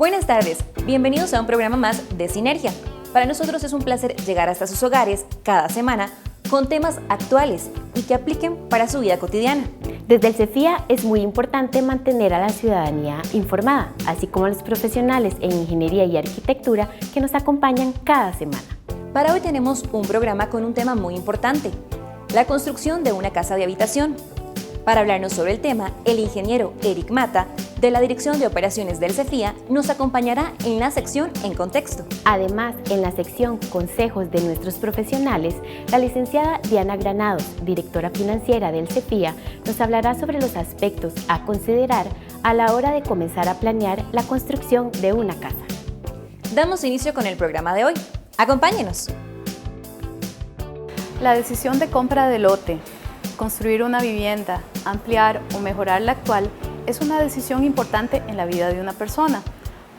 Buenas tardes, bienvenidos a un programa más de Sinergia. Para nosotros es un placer llegar hasta sus hogares cada semana con temas actuales y que apliquen para su vida cotidiana. Desde el CEFIA es muy importante mantener a la ciudadanía informada, así como a los profesionales en ingeniería y arquitectura que nos acompañan cada semana. Para hoy tenemos un programa con un tema muy importante, la construcción de una casa de habitación. Para hablarnos sobre el tema, el ingeniero Eric Mata, de la Dirección de Operaciones del CEFIA, nos acompañará en la sección En Contexto. Además, en la sección Consejos de nuestros profesionales, la licenciada Diana Granados, directora financiera del CEFIA, nos hablará sobre los aspectos a considerar a la hora de comenzar a planear la construcción de una casa. Damos inicio con el programa de hoy. Acompáñenos. La decisión de compra de lote, construir una vivienda, ampliar o mejorar la actual, es una decisión importante en la vida de una persona,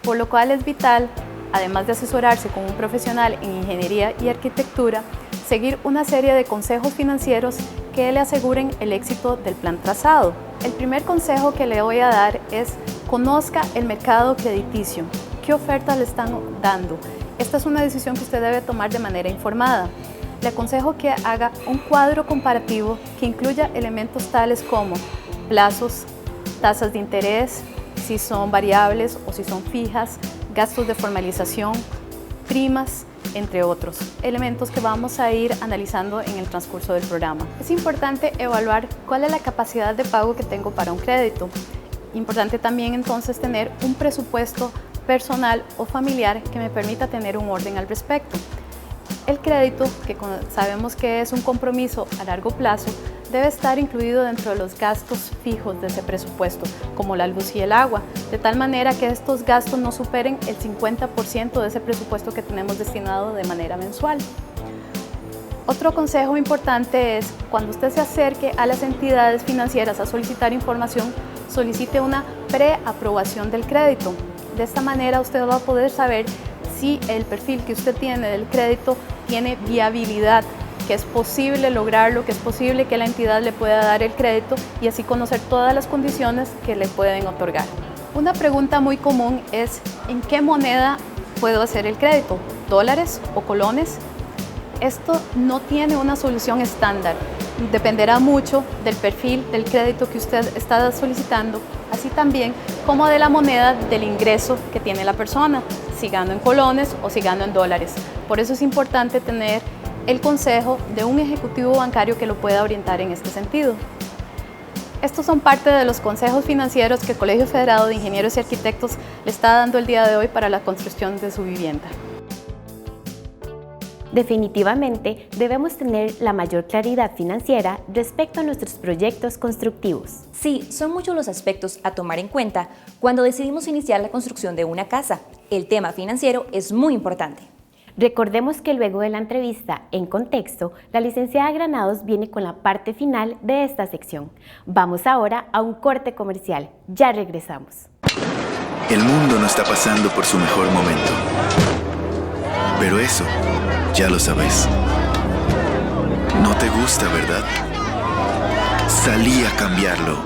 por lo cual es vital, además de asesorarse con un profesional en ingeniería y arquitectura, seguir una serie de consejos financieros que le aseguren el éxito del plan trazado. El primer consejo que le voy a dar es: conozca el mercado crediticio. ¿Qué ofertas le están dando? Esta es una decisión que usted debe tomar de manera informada. Le aconsejo que haga un cuadro comparativo que incluya elementos tales como plazos, tasas de interés, si son variables o si son fijas, gastos de formalización, primas, entre otros elementos que vamos a ir analizando en el transcurso del programa. Es importante evaluar cuál es la capacidad de pago que tengo para un crédito. Importante también entonces tener un presupuesto personal o familiar que me permita tener un orden al respecto. El crédito, que sabemos que es un compromiso a largo plazo, debe estar incluido dentro de los gastos fijos de ese presupuesto, como la luz y el agua, de tal manera que estos gastos no superen el 50% de ese presupuesto que tenemos destinado de manera mensual. Otro consejo importante es, cuando usted se acerque a las entidades financieras a solicitar información, solicite una preaprobación del crédito. De esta manera usted va a poder saber si el perfil que usted tiene del crédito tiene viabilidad, que es posible lograrlo, que es posible que la entidad le pueda dar el crédito y así conocer todas las condiciones que le pueden otorgar. Una pregunta muy común es: ¿en qué moneda puedo hacer el crédito? ¿Dólares o colones? Esto no tiene una solución estándar. Dependerá mucho del perfil del crédito que usted está solicitando, así también como de la moneda del ingreso que tiene la persona, si gano en colones o si gano en dólares. Por eso es importante tener el consejo de un ejecutivo bancario que lo pueda orientar en este sentido. Estos son parte de los consejos financieros que el Colegio Federado de Ingenieros y Arquitectos le está dando el día de hoy para la construcción de su vivienda. Definitivamente debemos tener la mayor claridad financiera respecto a nuestros proyectos constructivos. Sí, son muchos los aspectos a tomar en cuenta cuando decidimos iniciar la construcción de una casa. El tema financiero es muy importante. Recordemos que luego de la entrevista En Contexto, la licenciada Granados viene con la parte final de esta sección. Vamos ahora a un corte comercial. Ya regresamos. El mundo no está pasando por su mejor momento. Pero eso, ya lo sabes. No te gusta, ¿verdad? Salí a cambiarlo.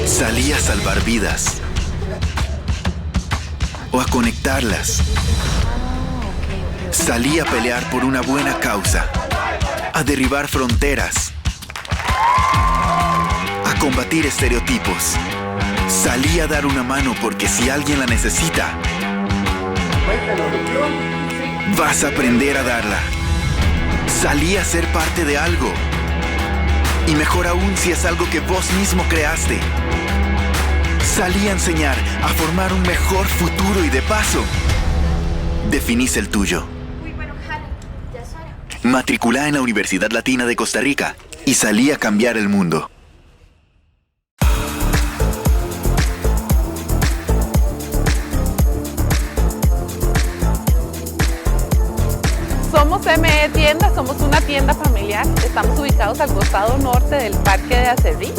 Salí a salvar vidas. O a conectarlas. Salí a pelear por una buena causa, a derribar fronteras, a combatir estereotipos. Salí a dar una mano porque si alguien la necesita, vas a aprender a darla. Salí a ser parte de algo. Y mejor aún si es algo que vos mismo creaste. Salí a enseñar, a formar un mejor futuro y de paso, definís el tuyo. Matriculá en la Universidad Latina de Costa Rica y salí a cambiar el mundo. Somos ME Tienda, somos una tienda familiar. Estamos ubicados al costado norte del Parque de Acerrí,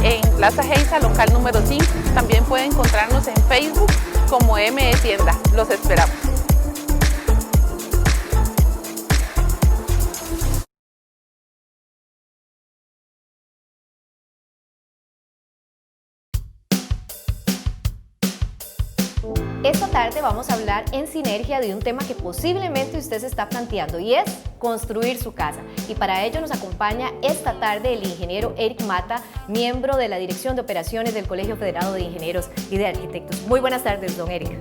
en Plaza Geisa, local número 5. También pueden encontrarnos en Facebook como ME Tienda. Los esperamos. Esta tarde vamos a hablar en sinergia de un tema que posiblemente usted se está planteando y es construir su casa. Y para ello nos acompaña esta tarde el ingeniero Eric Mata, miembro de la Dirección de Operaciones del Colegio Federado de Ingenieros y de Arquitectos. Muy buenas tardes, don Eric.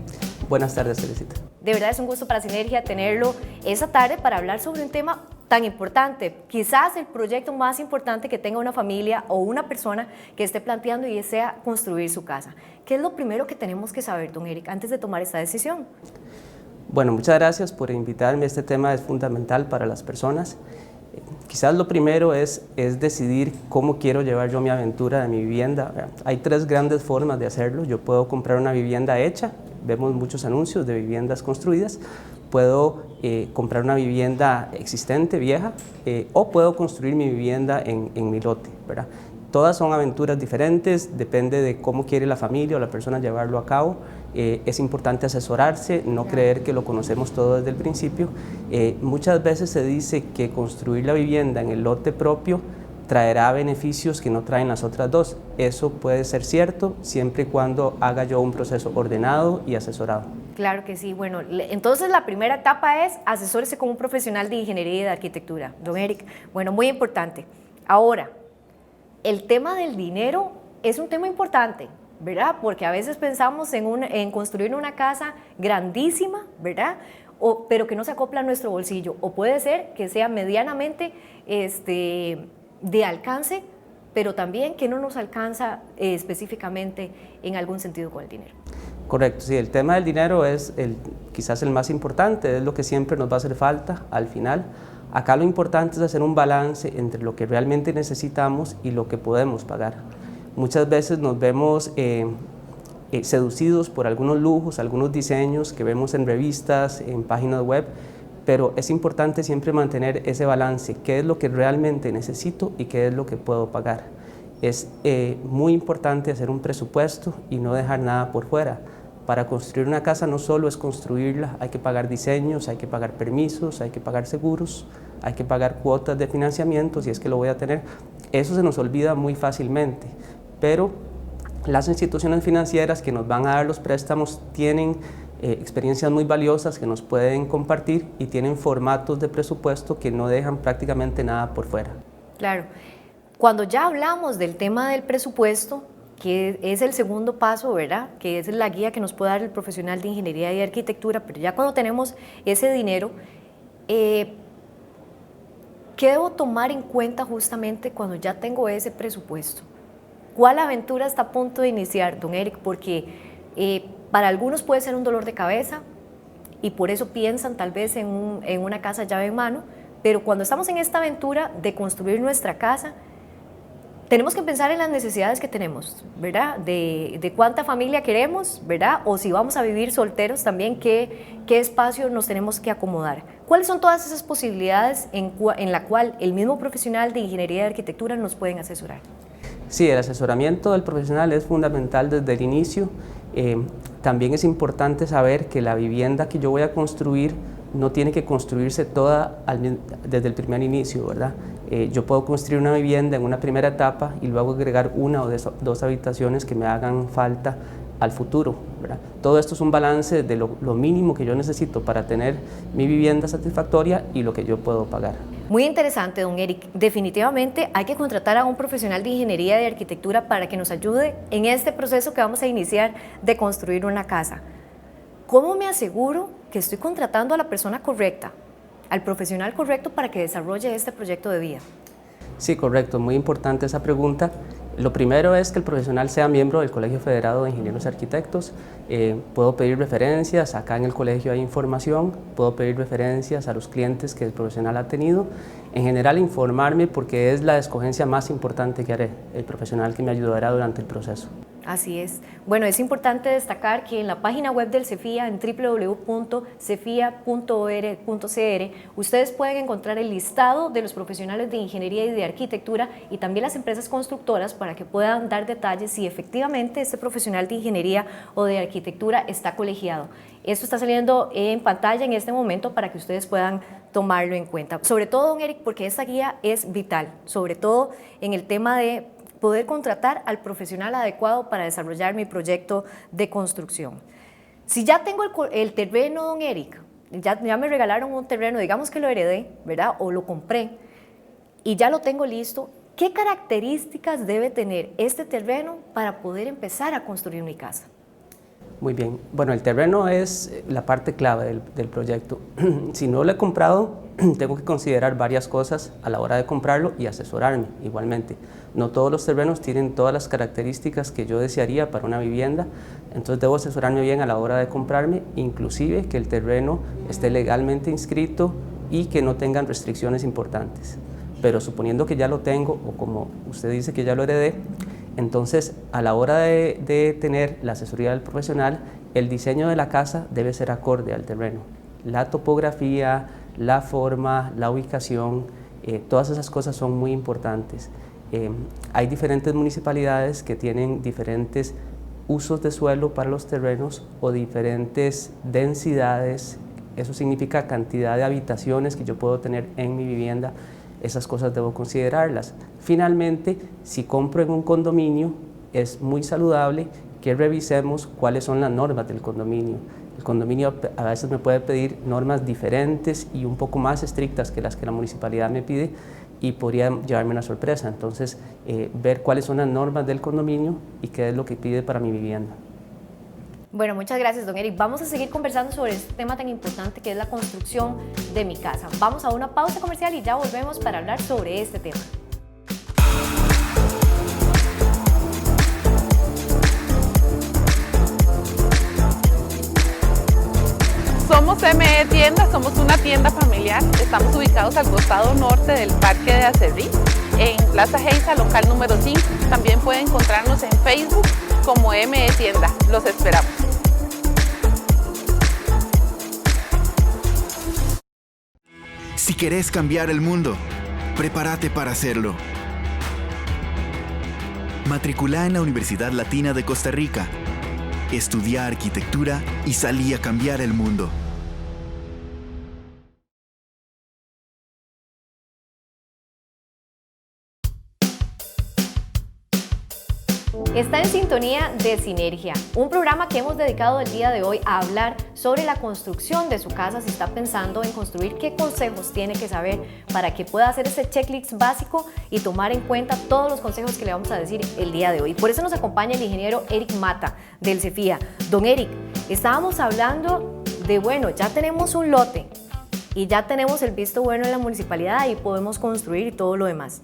Buenas tardes, Felicita. De verdad es un gusto para Sinergia tenerlo esta tarde para hablar sobre un tema tan importante, quizás el proyecto más importante que tenga una familia o una persona que esté planteando y desea construir su casa. ¿Qué es lo primero que tenemos que saber, don Eric, antes de tomar esta decisión? Bueno, muchas gracias por invitarme. Este tema es fundamental para las personas. Quizás lo primero es decidir cómo quiero llevar yo mi aventura de mi vivienda. Hay tres grandes formas de hacerlo. Yo puedo comprar una vivienda hecha, vemos muchos anuncios de viviendas construidas. Puedo comprar una vivienda existente, vieja, o puedo construir mi vivienda en mi lote, ¿verdad? Todas son aventuras diferentes, depende de cómo quiere la familia o la persona llevarlo a cabo. Es importante asesorarse, no creer que lo conocemos todo desde el principio. Muchas veces se dice que construir la vivienda en el lote propio traerá beneficios que no traen las otras dos. Eso puede ser cierto siempre y cuando haga yo un proceso ordenado y asesorado. Claro que sí. Bueno, entonces la primera etapa es asesórese con un profesional de ingeniería y de arquitectura, don Eric. Bueno, muy importante. Ahora, el tema del dinero es un tema importante, ¿verdad? Porque a veces pensamos en construir una casa grandísima, ¿verdad? Pero que no se acopla a nuestro bolsillo. O puede ser que sea medianamente de alcance, pero también que no nos alcanza específicamente en algún sentido con el dinero. Correcto, sí, el tema del dinero es quizás el más importante, es lo que siempre nos va a hacer falta al final. Acá lo importante es hacer un balance entre lo que realmente necesitamos y lo que podemos pagar. Muchas veces nos vemos seducidos por algunos lujos, algunos diseños que vemos en revistas, en páginas web, pero es importante siempre mantener ese balance, qué es lo que realmente necesito y qué es lo que puedo pagar. Es muy importante hacer un presupuesto y no dejar nada por fuera. Para construir una casa no solo es construirla, hay que pagar diseños, hay que pagar permisos, hay que pagar seguros, hay que pagar cuotas de financiamiento, si es que lo voy a tener. Eso se nos olvida muy fácilmente, pero las instituciones financieras que nos van a dar los préstamos tienen experiencias muy valiosas que nos pueden compartir y tienen formatos de presupuesto que no dejan prácticamente nada por fuera. Claro. Cuando ya hablamos del tema del presupuesto, que es el segundo paso, ¿verdad? Que es la guía que nos puede dar el profesional de ingeniería y arquitectura, pero ya cuando tenemos ese dinero, ¿qué debo tomar en cuenta justamente cuando ya tengo ese presupuesto? ¿Cuál aventura está a punto de iniciar, don Eric? Porque para algunos puede ser un dolor de cabeza y por eso piensan tal vez en una casa llave en mano, pero cuando estamos en esta aventura de construir nuestra casa, tenemos que pensar en las necesidades que tenemos, ¿verdad? De cuánta familia queremos, ¿verdad? O si vamos a vivir solteros también, qué espacio nos tenemos que acomodar. ¿Cuáles son todas esas posibilidades en la cual el mismo profesional de ingeniería y arquitectura nos pueden asesorar? Sí, el asesoramiento del profesional es fundamental desde el inicio. También es importante saber que la vivienda que yo voy a construir no tiene que construirse toda desde el primer inicio, ¿verdad? Yo puedo construir una vivienda en una primera etapa y luego agregar una o dos habitaciones que me hagan falta al futuro, ¿verdad? Todo esto es un balance de lo mínimo que yo necesito para tener mi vivienda satisfactoria y lo que yo puedo pagar. Muy interesante, don Eric. Definitivamente hay que contratar a un profesional de ingeniería y de arquitectura para que nos ayude en este proceso que vamos a iniciar de construir una casa. ¿Cómo me aseguro que estoy contratando a la persona correcta, al profesional correcto para que desarrolle este proyecto de vida? Sí, correcto, muy importante esa pregunta. Lo primero es que el profesional sea miembro del Colegio Federado de Ingenieros y Arquitectos. Puedo pedir referencias, acá en el colegio hay información, puedo pedir referencias a los clientes que el profesional ha tenido. En general, informarme porque es la escogencia más importante que haré, el profesional que me ayudará durante el proceso. Así es. Bueno, es importante destacar que en la página web del CEFIA, en www.cefia.or.cr, ustedes pueden encontrar el listado de los profesionales de ingeniería y de arquitectura y también las empresas constructoras para que puedan dar detalles si efectivamente este profesional de ingeniería o de arquitectura está colegiado. Esto está saliendo en pantalla en este momento para que ustedes puedan tomarlo en cuenta. Sobre todo, don Eric, porque esta guía es vital, sobre todo en el tema de poder contratar al profesional adecuado para desarrollar mi proyecto de construcción. Si ya tengo el terreno, don Eric, ya me regalaron un terreno, digamos que lo heredé, ¿verdad? O lo compré, y ya lo tengo listo, ¿qué características debe tener este terreno para poder empezar a construir mi casa? Muy bien. Bueno, el terreno es la parte clave del proyecto. Si no lo he comprado, tengo que considerar varias cosas a la hora de comprarlo y asesorarme igualmente. No todos los terrenos tienen todas las características que yo desearía para una vivienda, entonces debo asesorarme bien a la hora de comprarme, inclusive que el terreno esté legalmente inscrito y que no tengan restricciones importantes. Pero suponiendo que ya lo tengo, o como usted dice que ya lo heredé, entonces a la hora de tener la asesoría del profesional, el diseño de la casa debe ser acorde al terreno. La topografía, la forma, la ubicación, todas esas cosas son muy importantes. Hay diferentes municipalidades que tienen diferentes usos de suelo para los terrenos o diferentes densidades, eso significa cantidad de habitaciones que yo puedo tener en mi vivienda. Esas cosas debo considerarlas. Finalmente, si compro en un condominio, es muy saludable que revisemos cuáles son las normas del condominio. El condominio a veces me puede pedir normas diferentes y un poco más estrictas que las que la municipalidad me pide y podría llevarme una sorpresa. Entonces, ver cuáles son las normas del condominio y qué es lo que pide para mi vivienda. Bueno, muchas gracias, don Eric. Vamos a seguir conversando sobre este tema tan importante que es la construcción de mi casa. Vamos a una pausa comercial y ya volvemos para hablar sobre este tema. Somos ME Tienda, somos una tienda familiar. Estamos ubicados al costado norte del Parque de Acerrí, en Plaza Geisa, local número 5. También pueden encontrarnos en Facebook como ME Tienda. Los esperamos. Si querés cambiar el mundo, prepárate para hacerlo. Matriculá en la Universidad Latina de Costa Rica. Estudia arquitectura y salí a cambiar el mundo. Está en sintonía de Sinergia, un programa que hemos dedicado el día de hoy a hablar sobre la construcción de su casa. Si está pensando en construir, qué consejos tiene que saber para que pueda hacer ese checklist básico y tomar en cuenta todos los consejos que le vamos a decir el día de hoy. Por eso nos acompaña el ingeniero Eric Mata del CEFIA. Don Eric, estábamos hablando de, bueno, ya tenemos un lote y ya tenemos el visto bueno en la municipalidad y podemos construir y todo lo demás.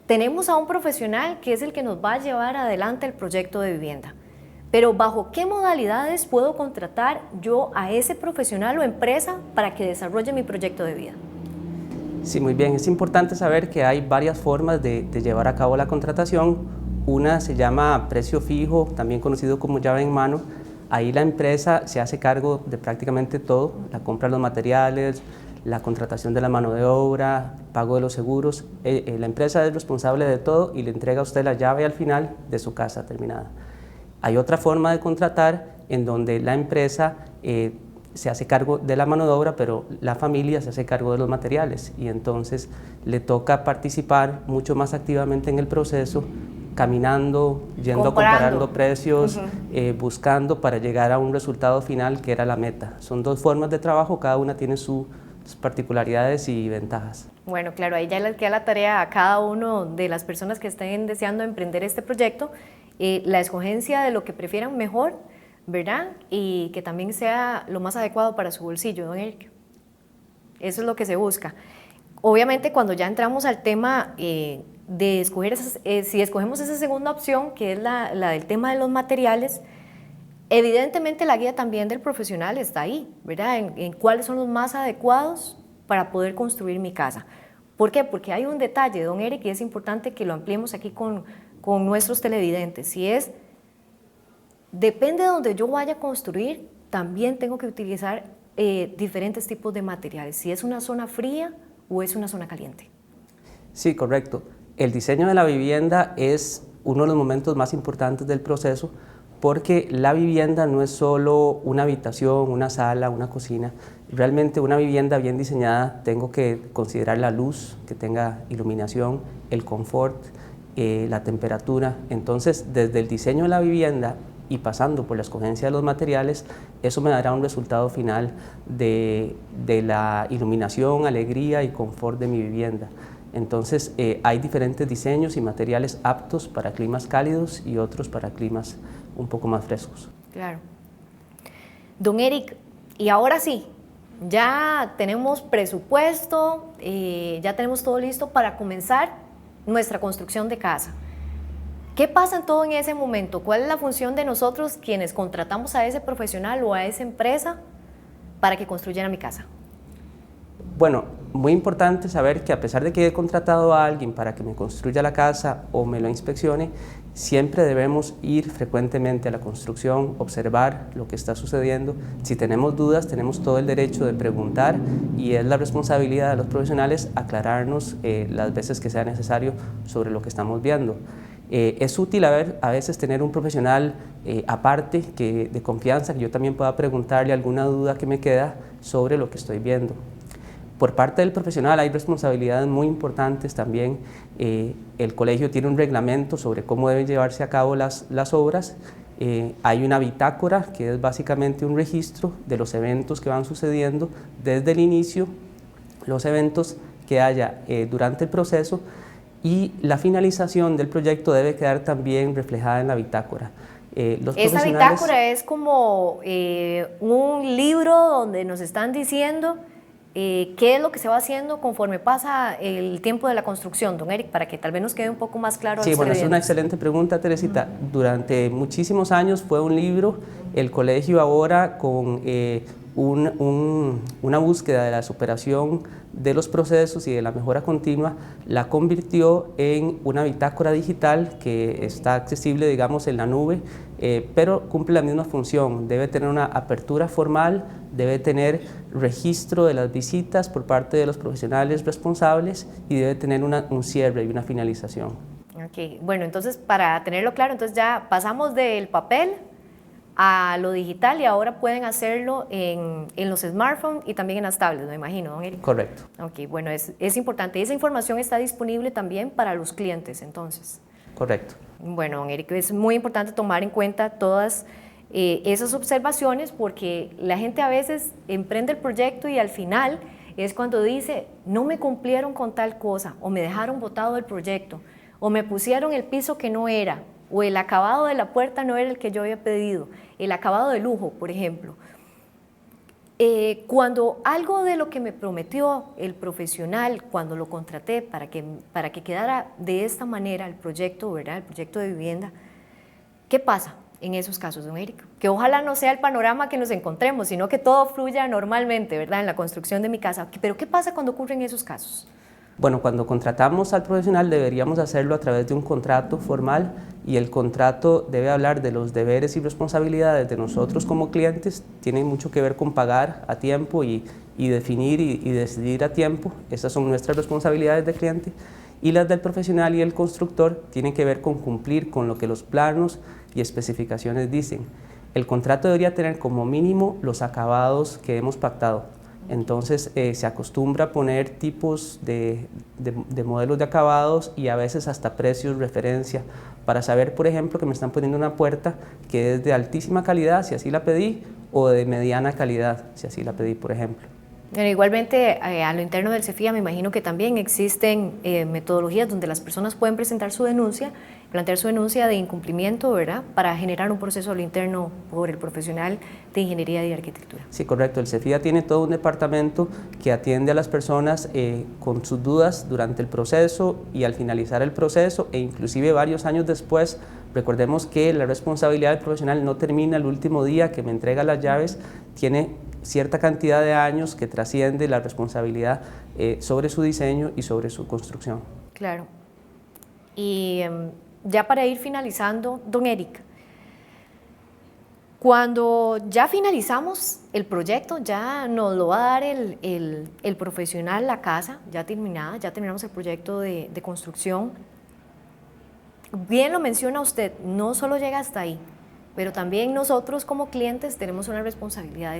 Tenemos a un profesional que es el que nos va a llevar adelante el proyecto de vivienda. Pero ¿bajo qué modalidades puedo contratar yo a ese profesional o empresa para que desarrolle mi proyecto de vida? Sí, muy bien. Es importante saber que hay varias formas de llevar a cabo la contratación. Una se llama precio fijo, también conocido como llave en mano. Ahí la empresa se hace cargo de prácticamente todo, la compra de los materiales, la contratación de la mano de obra, pago de los seguros. La empresa es responsable de todo y le entrega a usted la llave al final de su casa terminada. Hay otra forma de contratar en donde la empresa se hace cargo de la mano de obra, pero la familia se hace cargo de los materiales y entonces le toca participar mucho más activamente en el proceso, caminando, comparando precios, buscando para llegar a un resultado final que era la meta. Son dos formas de trabajo, cada una tiene sus particularidades y ventajas. Bueno, claro, ahí ya les queda la tarea a cada uno de las personas que estén deseando emprender este proyecto, la escogencia de lo que prefieran mejor, ¿verdad? Y que también sea lo más adecuado para su bolsillo, don Eric. Eso es lo que se busca. Obviamente, cuando ya entramos al tema de escoger, si escogemos esa segunda opción, que es la del tema de los materiales, evidentemente la guía también del profesional está ahí, ¿verdad? En cuáles son los más adecuados para poder construir mi casa. ¿Por qué? Porque hay un detalle, don Eric, y es importante que lo ampliemos aquí con nuestros televidentes. Si es, depende de donde yo vaya a construir, también tengo que utilizar diferentes tipos de materiales. Si es una zona fría o es una zona caliente. Sí, correcto. El diseño de la vivienda es uno de los momentos más importantes del proceso, porque la vivienda no es solo una habitación, una sala, una cocina. Realmente una vivienda bien diseñada tengo que considerar la luz, que tenga iluminación, el confort, la temperatura. Entonces, desde el diseño de la vivienda y pasando por la escogencia de los materiales, eso me dará un resultado final de la iluminación, alegría y confort de mi vivienda. Entonces hay diferentes diseños y materiales aptos para climas cálidos y otros para climas un poco más frescos. Claro. Don Eric, y ahora sí, ya tenemos presupuesto, ya tenemos todo listo para comenzar nuestra construcción de casa. ¿Qué pasa en ese momento? ¿Cuál es la función de nosotros quienes contratamos a ese profesional o a esa empresa para que construyan mi casa? Bueno, muy importante saber que a pesar de que he contratado a alguien para que me construya la casa o me lo inspeccione, siempre debemos ir frecuentemente a la construcción, observar lo que está sucediendo. Si tenemos dudas, tenemos todo el derecho de preguntar y es la responsabilidad de los profesionales aclararnos las veces que sea necesario sobre lo que estamos viendo. Es útil a veces tener un profesional aparte de confianza, que yo también pueda preguntarle alguna duda que me queda sobre lo que estoy viendo. Por parte del profesional hay responsabilidades muy importantes también. El colegio tiene un reglamento sobre cómo deben llevarse a cabo las obras. Hay una bitácora que es básicamente un registro de los eventos que van sucediendo desde el inicio, los eventos que haya durante el proceso, y la finalización del proyecto debe quedar también reflejada en la bitácora. Esa bitácora es como un libro donde nos están diciendo qué es lo que se va haciendo conforme pasa el tiempo de la construcción, don Eric, para que tal vez nos quede un poco más claro. Sí, bueno, es una excelente pregunta, Teresita. Durante muchísimos años fue un libro. El colegio ahora, con una búsqueda de la superación de los procesos y de la mejora continua, la convirtió en una bitácora digital que está accesible, digamos, en la nube, pero cumple la misma función. Debe tener una apertura formal, debe tener registro de las visitas por parte de los profesionales responsables y debe tener un cierre y una finalización. Ok, bueno, entonces para tenerlo claro, entonces ya pasamos del papel a lo digital y ahora pueden hacerlo en los smartphones y también en las tablets, me imagino, don Eric. Correcto. Ok, bueno, es importante. Esa información está disponible también para los clientes, entonces. Correcto. Bueno, don Eric, es muy importante tomar en cuenta todas esas observaciones porque la gente a veces emprende el proyecto y al final es cuando dice, no me cumplieron con tal cosa, o me dejaron botado del proyecto, o me pusieron el piso que no era, o el acabado de la puerta no era el que yo había pedido, el acabado de lujo, por ejemplo. Cuando algo de lo que me prometió el profesional, cuando lo contraté para que quedara de esta manera el proyecto, ¿verdad? El proyecto de vivienda, ¿qué pasa en esos casos, don Eric? Que ojalá no sea el panorama que nos encontremos, sino que todo fluya normalmente, ¿verdad? En la construcción de mi casa. Pero ¿qué pasa cuando ocurren esos casos? Bueno, cuando contratamos al profesional deberíamos hacerlo a través de un contrato formal y el contrato debe hablar de los deberes y responsabilidades de nosotros como clientes. Tiene mucho que ver con pagar a tiempo y definir y decidir a tiempo. Esas son nuestras responsabilidades de cliente. Y las del profesional y el constructor tienen que ver con cumplir con lo que los planos y especificaciones dicen. El contrato debería tener como mínimo los acabados que hemos pactado. Entonces se acostumbra a poner tipos de modelos de acabados y a veces hasta precios referencia para saber, por ejemplo, que me están poniendo una puerta que es de altísima calidad, si así la pedí, o de mediana calidad, si así la pedí, por ejemplo. Pero igualmente, a lo interno del CEFIA me imagino que también existen metodologías donde las personas pueden presentar su denuncia, plantear su denuncia de incumplimiento, ¿verdad?, para generar un proceso a lo interno por el profesional de ingeniería y arquitectura. Sí, correcto. El CEFIA tiene todo un departamento que atiende a las personas con sus dudas durante el proceso y al finalizar el proceso e inclusive varios años después. Recordemos que la responsabilidad del profesional no termina el último día que me entrega las llaves, tiene cierta cantidad de años que trasciende la responsabilidad sobre su diseño y sobre su construcción. Claro. Y ya para ir finalizando, don Eric, cuando ya finalizamos el proyecto, ya nos lo va a dar el profesional la casa, ya terminada, ya terminamos el proyecto de construcción. Bien lo menciona usted, no solo llega hasta ahí, pero también nosotros como clientes tenemos una responsabilidad.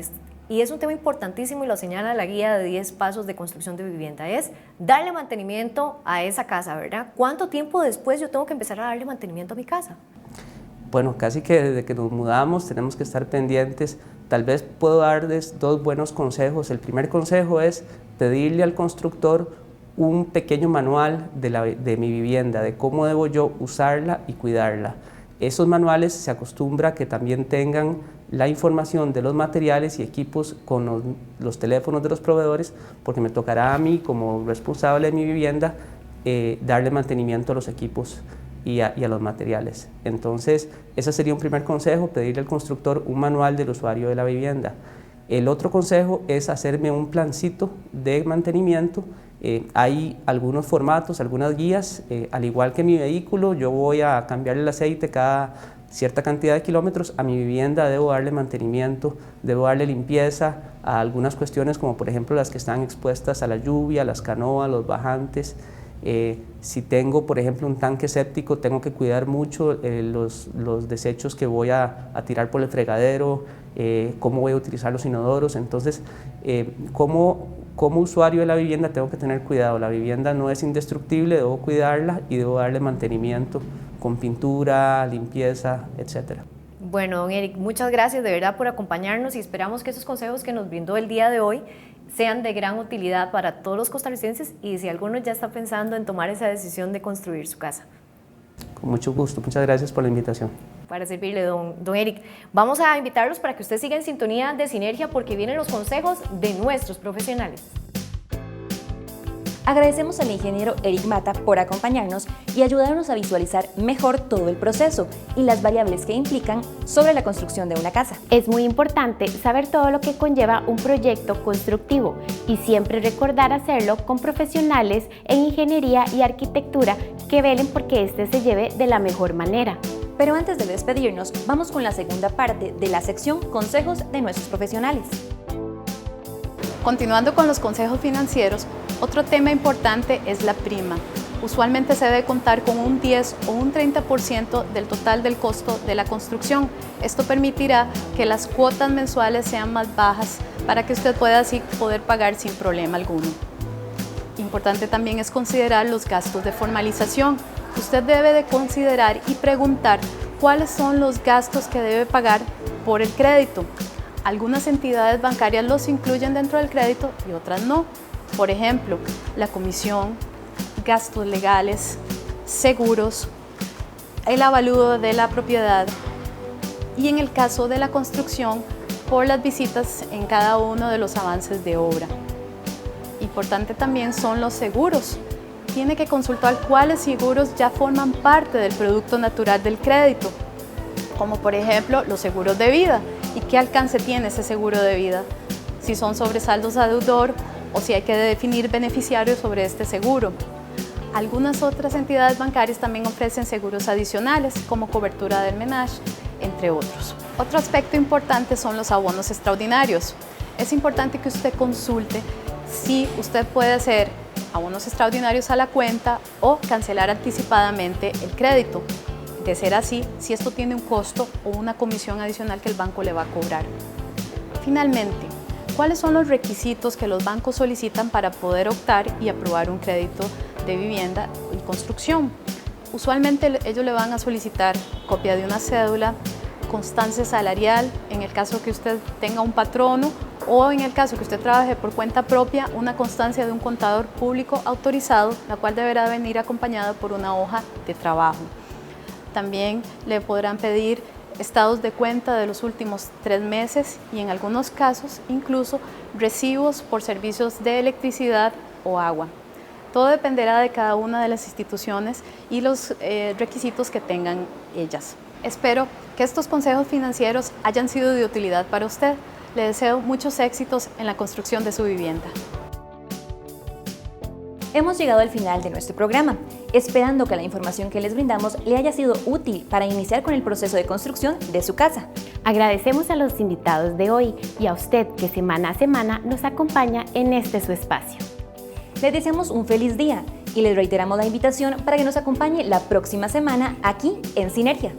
Y es un tema importantísimo y lo señala la guía de 10 pasos de construcción de vivienda, es darle mantenimiento a esa casa, ¿verdad? ¿Cuánto tiempo después yo tengo que empezar a darle mantenimiento a mi casa? Bueno, casi que desde que nos mudamos tenemos que estar pendientes. Tal vez puedo darles 2 buenos consejos. El primer consejo es pedirle al constructor un pequeño manual de mi vivienda, de cómo debo yo usarla y cuidarla. Esos manuales se acostumbra que también tengan la información de los materiales y equipos con los teléfonos de los proveedores, porque me tocará a mí, como responsable de mi vivienda, darle mantenimiento a los equipos y a los materiales. Entonces, ese sería un primer consejo, pedirle al constructor un manual del usuario de la vivienda. El otro consejo es hacerme un plancito de mantenimiento. Hay algunos formatos, algunas guías, al igual que mi vehículo, yo voy a cambiarle el aceite cada cierta cantidad de kilómetros. A mi vivienda debo darle mantenimiento, debo darle limpieza a algunas cuestiones como por ejemplo las que están expuestas a la lluvia, las canoas, los bajantes. Si tengo por ejemplo un tanque séptico, tengo que cuidar mucho los desechos que voy a tirar por el fregadero, cómo voy a utilizar los inodoros. Entonces, como usuario de la vivienda tengo que tener cuidado. La vivienda no es indestructible, debo cuidarla y debo darle mantenimiento con pintura, limpieza, etc. Bueno, don Eric, muchas gracias de verdad por acompañarnos y esperamos que esos consejos que nos brindó el día de hoy sean de gran utilidad para todos los costarricenses y si alguno ya está pensando en tomar esa decisión de construir su casa. Con mucho gusto, muchas gracias por la invitación. Para servirle, don Eric. Vamos a invitarlos para que usted siga en sintonía de Sinergia porque vienen los consejos de nuestros profesionales. Agradecemos al ingeniero Eric Mata por acompañarnos y ayudarnos a visualizar mejor todo el proceso y las variables que implican sobre la construcción de una casa. Es muy importante saber todo lo que conlleva un proyecto constructivo y siempre recordar hacerlo con profesionales en ingeniería y arquitectura que velen porque este se lleve de la mejor manera. Pero antes de despedirnos, vamos con la segunda parte de la sección Consejos de nuestros profesionales. Continuando con los consejos financieros, otro tema importante es la prima. Usualmente se debe contar con un 10 o un 30% del total del costo de la construcción. Esto permitirá que las cuotas mensuales sean más bajas para que usted pueda así poder pagar sin problema alguno. Importante también es considerar los gastos de formalización. Usted debe de considerar y preguntar cuáles son los gastos que debe pagar por el crédito. Algunas entidades bancarias los incluyen dentro del crédito y otras no. Por ejemplo, la comisión, gastos legales, seguros, el avalúo de la propiedad y en el caso de la construcción, por las visitas en cada uno de los avances de obra. Importante también son los seguros. Tiene que consultar cuáles seguros ya forman parte del producto natural del crédito, como por ejemplo los seguros de vida y qué alcance tiene ese seguro de vida, si son sobresaldos a deudor o si hay que definir beneficiarios sobre este seguro. Algunas otras entidades bancarias también ofrecen seguros adicionales como cobertura del MENAGE, entre otros. Otro aspecto importante son los abonos extraordinarios. Es importante que usted consulte si usted puede hacer abonos extraordinarios a la cuenta o cancelar anticipadamente el crédito. De ser así, si esto tiene un costo o una comisión adicional que el banco le va a cobrar. Finalmente, ¿cuáles son los requisitos que los bancos solicitan para poder optar y aprobar un crédito de vivienda y construcción? Usualmente ellos le van a solicitar copia de una cédula, constancia salarial, en el caso que usted tenga un patrono o en el caso que usted trabaje por cuenta propia, una constancia de un contador público autorizado, la cual deberá venir acompañada por una hoja de trabajo. También le podrán pedir estados de cuenta de los últimos 3 meses y en algunos casos incluso recibos por servicios de electricidad o agua. Todo dependerá de cada una de las instituciones y los requisitos que tengan ellas. Espero que estos consejos financieros hayan sido de utilidad para usted. Le deseo muchos éxitos en la construcción de su vivienda. Hemos llegado al final de nuestro programa, esperando que la información que les brindamos le haya sido útil para iniciar con el proceso de construcción de su casa. Agradecemos a los invitados de hoy y a usted que semana a semana nos acompaña en este su espacio. Les deseamos un feliz día y les reiteramos la invitación para que nos acompañe la próxima semana aquí en Sinergia.